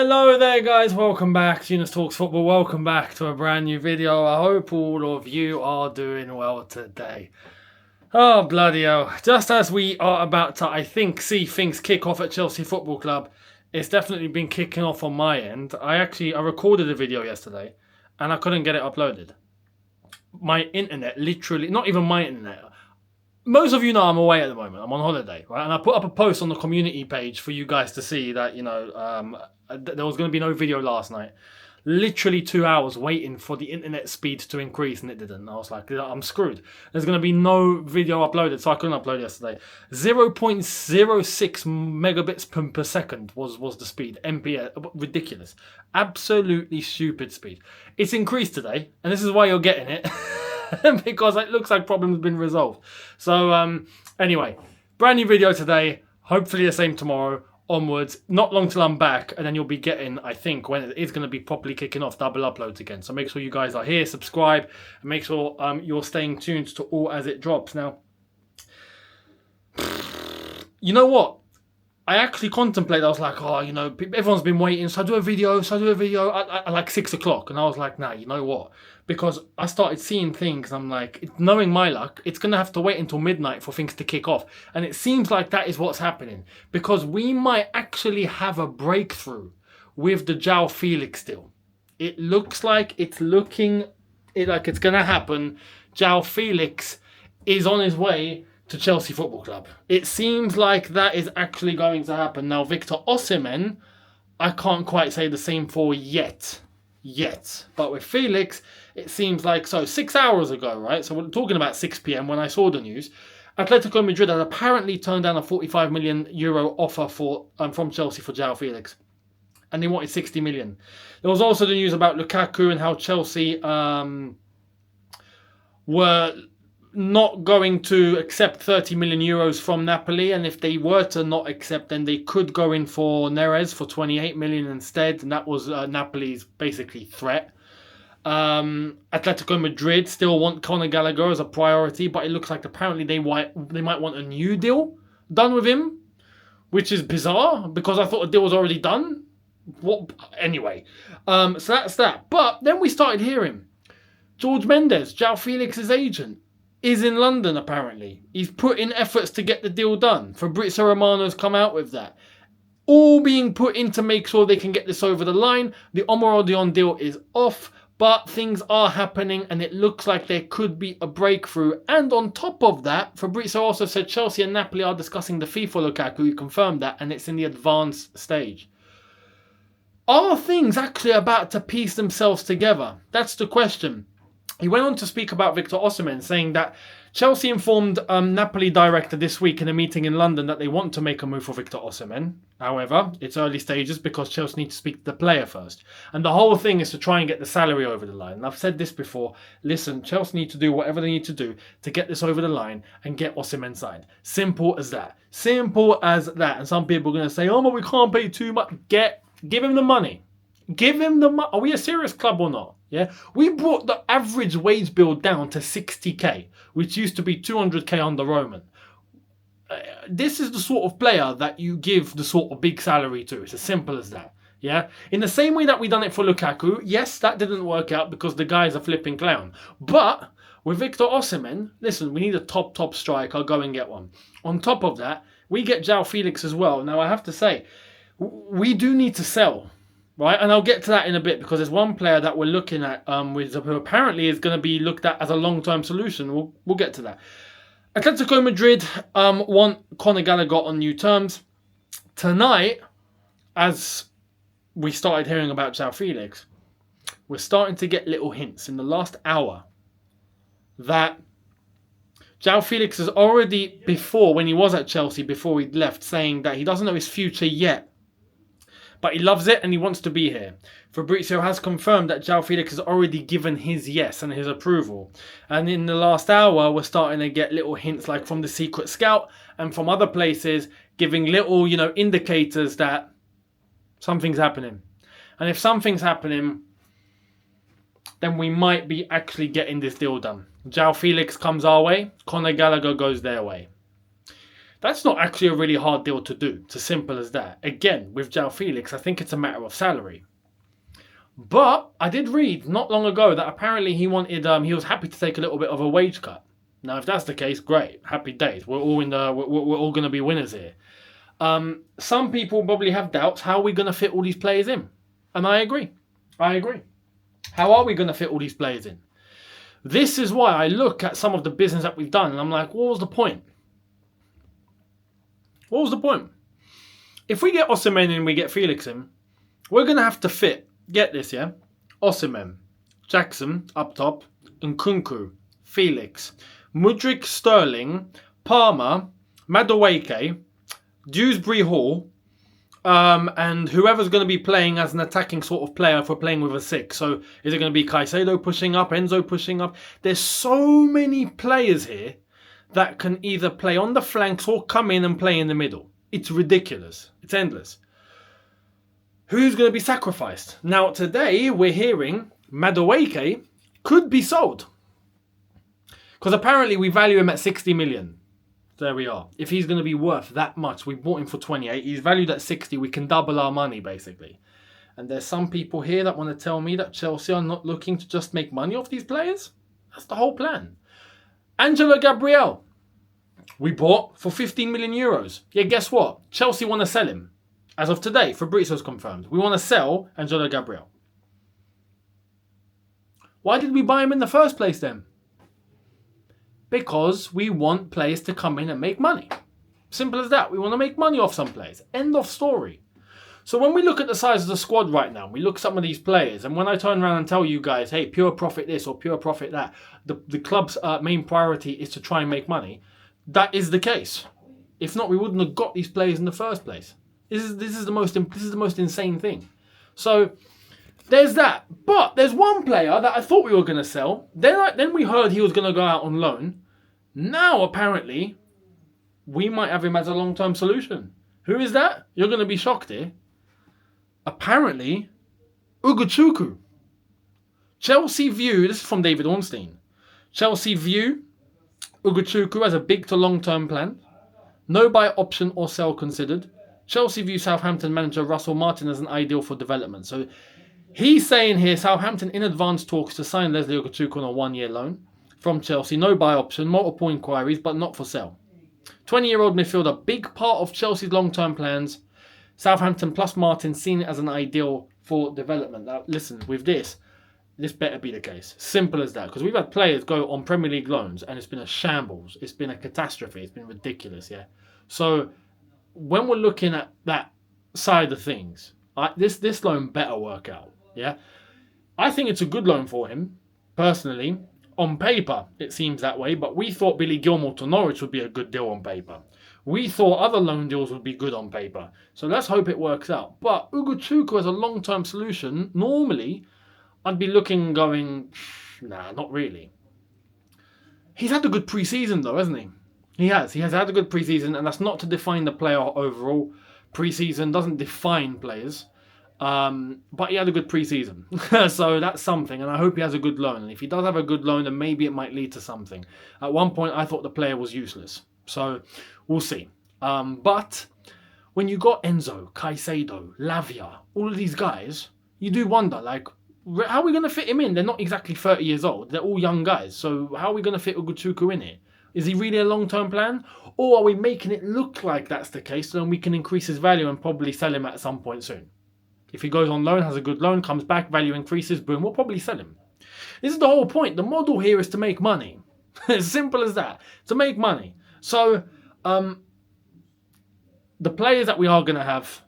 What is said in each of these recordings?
Hello there guys, welcome back to Younes Talks Football, welcome back to a brand new video. I hope all of you are doing well today. Oh bloody hell, just as we are about to, I think, see things kick off at Chelsea Football Club, it's definitely been kicking off on my end. I recorded a video yesterday and I couldn't get it uploaded. My internet, literally, not even my internet. Most of you know I'm away at the moment. I'm on holiday, right? And I put up a post on the community page for you guys to see that, there was going to be no video last night. Literally 2 hours waiting for the internet speed to increase, and it didn't. I was like, I'm screwed. There's going to be no video uploaded, so I couldn't upload yesterday. 0.06 megabits per second was the speed. MPS, ridiculous. Absolutely stupid speed. It's increased today, and this is why you're getting it. Because it looks like problems have been resolved. So anyway, brand new video today. Hopefully the same tomorrow onwards. Not long till I'm back, and then you'll be getting, I think, when it is going to be properly kicking off, double uploads again. So make sure you guys are here, subscribe, and make sure you're staying tuned to all as it drops. Now, you know what? I actually contemplated, I was like, everyone's been waiting, so I do a video at like 6 o'clock. And I was like, nah, you know what? Because I started seeing things, I'm like, knowing my luck, it's going to have to wait until midnight for things to kick off. And it seems like that is what's happening. Because we might actually have a breakthrough with the JOAO FELIX deal. It looks like it's going to happen. JOAO FELIX is on his way to Chelsea Football Club. It seems like that is actually going to happen. Now, Victor Osimhen, I can't quite say the same for yet. But with Felix, it seems like, so 6 hours ago, right? So we're talking about 6 p.m. when I saw the news. Atletico Madrid had apparently turned down a 45 million euro offer from Chelsea for JOAO FELIX. And they wanted 60 million. There was also the news about Lukaku and how Chelsea were not going to accept 30 million euros from Napoli, and if they were to not accept, then they could go in for Neres for 28 million instead, and that was Napoli's basically threat. Atletico Madrid still want Conor Gallagher as a priority, but it looks like apparently they might want a new deal done with him, which is bizarre because I thought a deal was already done. What? Anyway, so that's that. But then we started hearing George Mendes, JOAO FELIX's agent, is in London apparently. He's put in efforts to get the deal done. Fabrizio Romano's come out with that. All being put in to make sure they can get this over the line. The Omar Odion deal is off, but things are happening and it looks like there could be a breakthrough. And on top of that, Fabrizio also said Chelsea and Napoli are discussing the fee for Lukaku. He confirmed that, and it's in the advanced stage. Are things actually about to piece themselves together? That's the question. He went on to speak about Victor Osimhen, saying that Chelsea informed Napoli director this week in a meeting in London that they want to make a move for Victor Osimhen. However, it's early stages because Chelsea need to speak to the player first. And the whole thing is to try and get the salary over the line. And I've said this before. Listen, Chelsea need to do whatever they need to do to get this over the line and get Osimhen signed. Simple as that. Simple as that. And some people are going to say, oh, but we can't pay too much. Give him the money. Give him the money. Are we a serious club or not? Yeah, we brought the average wage bill down to 60k, which used to be 200k under Roman. This is the sort of player that you give the sort of big salary to. It's as simple as that. Yeah, in the same way that we done it for Lukaku. Yes, that didn't work out because the guy's a flipping clown. But with Victor Osimhen, listen, we need a top striker. Go and get one. On top of that, we get JOAO FELIX as well. Now I have to say, we do need to sell. Right, and I'll get to that in a bit because there's one player that we're looking at who apparently is going to be looked at as a long-term solution. We'll get to that. Atletico Madrid want Conor Gallagher on new terms. Tonight, as we started hearing about JOAO FELIX, we're starting to get little hints in the last hour that JOAO FELIX has already, before, when he was at Chelsea, before he left, saying that he doesn't know his future yet. But he loves it and he wants to be here. Fabrizio has confirmed that JOAO FELIX has already given his yes and his approval. And in the last hour, we're starting to get little hints like from the Secret Scout and from other places giving little, indicators that something's happening. And if something's happening, then we might be actually getting this deal done. JOAO FELIX comes our way, Conor Gallagher goes their way. That's not actually a really hard deal to do. It's as simple as that. Again, with JOAO Felix, I think it's a matter of salary. But I did read not long ago that apparently he was happy to take a little bit of a wage cut. Now, if that's the case, great, happy days. We're all we're all going to be winners here. Some people probably have doubts. How are we going to fit all these players in? And I agree. How are we going to fit all these players in? This is why I look at some of the business that we've done and I'm like, what was the point? What was the point? If we get Osimhen in, we get Felix in, we're going to have to fit, get this, yeah? Osimhen, Jackson up top, Nkunku, Felix, Mudryk, Sterling, Palmer, Madueke, Dewsbury Hall, and whoever's going to be playing as an attacking sort of player if we're playing with a 6. So is it going to be Caicedo pushing up, Enzo pushing up? There's so many players here that can either play on the flanks or come in and play in the middle. It's ridiculous. It's endless. Who's going to be sacrificed? Now, today we're hearing Madueke could be sold. Because apparently we value him at 60 million. There we are. If he's going to be worth that much, we bought him for 28. He's valued at 60. We can double our money, basically. And there's some people here that want to tell me that Chelsea are not looking to just make money off these players. That's the whole plan. Angelo Gabriel, we bought for 15 million euros. Yeah, guess what? Chelsea want to sell him. As of today, Fabrizio's confirmed. We want to sell Angelo Gabriel. Why did we buy him in the first place then? Because we want players to come in and make money. Simple as that. We want to make money off some players. End of story. So when we look at the size of the squad right now, we look at some of these players, and when I turn around and tell you guys, hey, pure profit this or pure profit that, the club's main priority is to try and make money, that is the case. If not, we wouldn't have got these players in the first place. This is the most insane thing. So there's that. But there's one player that I thought we were going to sell. Then we heard he was going to go out on loan. Now, apparently, we might have him as a long-term solution. Who is that? You're going to be shocked here. Apparently, Ugochukwu. Chelsea view, this is from David Ornstein. Chelsea view Ugochukwu as a big to long-term plan. No buy option or sell considered. Chelsea view Southampton manager Russell Martin as an ideal for development. So he's saying here Southampton in advanced talks to sign Leslie Ugochukwu on a 1-year loan from Chelsea. No buy option, multiple inquiries, but not for sale. 20-year-old midfielder, big part of Chelsea's long-term plans. Southampton plus Martin seen as an ideal for development. Now, listen, with this better be the case. Simple as that. Because we've had players go on Premier League loans and it's been a shambles. It's been a catastrophe. It's been ridiculous, yeah? So when we're looking at that side of things, this loan better work out, yeah? I think it's a good loan for him, personally. On paper, it seems that way, but we thought Billy Gilmour to Norwich would be a good deal on paper. We thought other loan deals would be good on paper. So let's hope it works out. But Ugochukwu as a long-term solution, normally, I'd be looking and going, nah, not really. He's had a good pre-season though, hasn't he? He has had a good pre-season, and that's not to define the player overall. Pre-season doesn't define players. But he had a good pre-season. So that's something, and I hope he has a good loan. And if he does have a good loan, then maybe it might lead to something. At one point, I thought the player was useless. So we'll see. But when you got Enzo, Caicedo, Lavia, all of these guys, you do wonder, like, how are we going to fit him in? They're not exactly 30 years old. They're all young guys. So how are we going to fit Ugochukwu in here? Is he really a long-term plan? Or are we making it look like that's the case, so then we can increase his value and probably sell him at some point soon? If he goes on loan, has a good loan, comes back, value increases, boom, we'll probably sell him. This is the whole point. The model here is to make money. As simple as that. To make money. So, the players that we are going to have,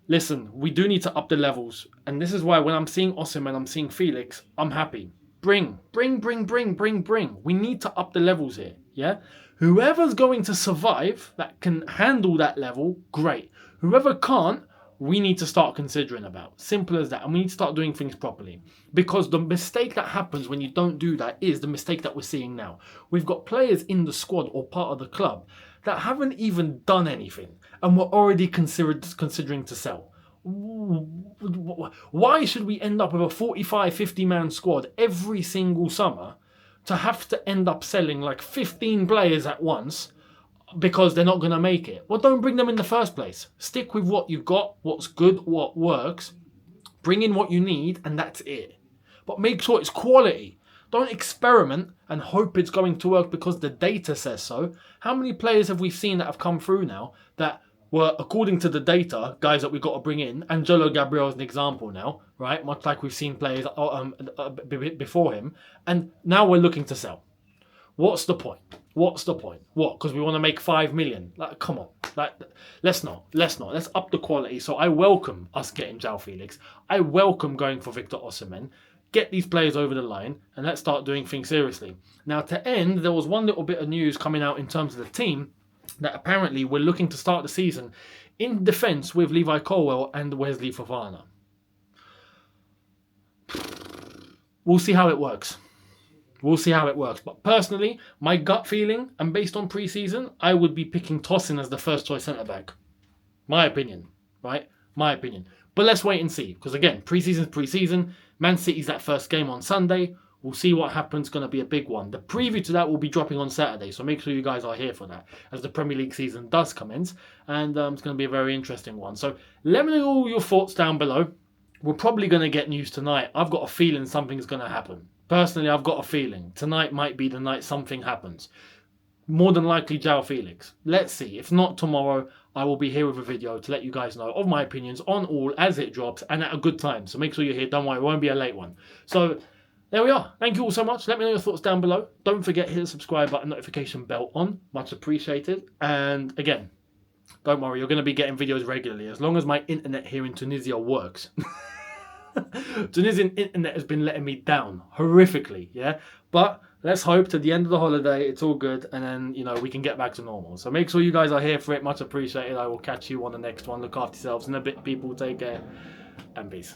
listen, we do need to up the levels. And this is why when I'm seeing Osimhen, I'm seeing Felix, I'm happy. Bring. We need to up the levels here, yeah? Whoever's going to survive that can handle that level, great. Whoever can't, we need to start considering about. Simple as that. And we need to start doing things properly. Because the mistake that happens when you don't do that is the mistake that we're seeing now. We've got players in the squad or part of the club that haven't even done anything and we're already considering to sell. Why should we end up with a 45, 50-man squad every single summer to have to end up selling like 15 players at once because they're not going to make it. Well, don't bring them in the first place. Stick with what you've got, what's good, what works. Bring in what you need, and that's it. But make sure it's quality. Don't experiment and hope it's going to work because the data says so. How many players have we seen that have come through now that were, according to the data, guys that we've got to bring in, and Jolo Gabriel is an example now, right? Much like we've seen players before him, and now we're looking to sell. What's the point? What's the point? What? Because we want to make 5 million? Like, come on. Like, let's not. Let's up the quality. So I welcome us getting JOAO Felix. I welcome going for Victor Osimhen. Get these players over the line and let's start doing things seriously. Now, to end, there was one little bit of news coming out in terms of the team that apparently we're looking to start the season in defence with Levi Colwill and Wesley Fofana. We'll see how it works. We'll see how it works. But personally, my gut feeling, and based on pre-season, I would be picking Tosin as the first choice centre-back. My opinion, right? My opinion. But let's wait and see. Because again, pre-season's pre-season. Man City's that first game on Sunday. We'll see what happens. Going to be a big one. The preview to that will be dropping on Saturday. So make sure you guys are here for that as the Premier League season does commence. And it's going to be a very interesting one. So let me know all your thoughts down below. We're probably going to get news tonight. I've got a feeling something's going to happen. Personally, I've got a feeling tonight might be the night something happens. More than likely, JOAO Felix. Let's see. If not tomorrow, I will be here with a video to let you guys know of my opinions on all as it drops and at a good time. So make sure you're here. Don't worry, it won't be a late one. So there we are. Thank you all so much. Let me know your thoughts down below. Don't forget to hit the subscribe button, notification bell on. Much appreciated. And again, don't worry, you're going to be getting videos regularly as long as my internet here in Tunisia works. Tunisian internet has been letting me down horrifically, yeah? But let's hope to the end of the holiday it's all good and then, you know, we can get back to normal. So make sure you guys are here for it. Much appreciated. I will catch you on the next one. Look after yourselves in a bit, people. Take care and peace.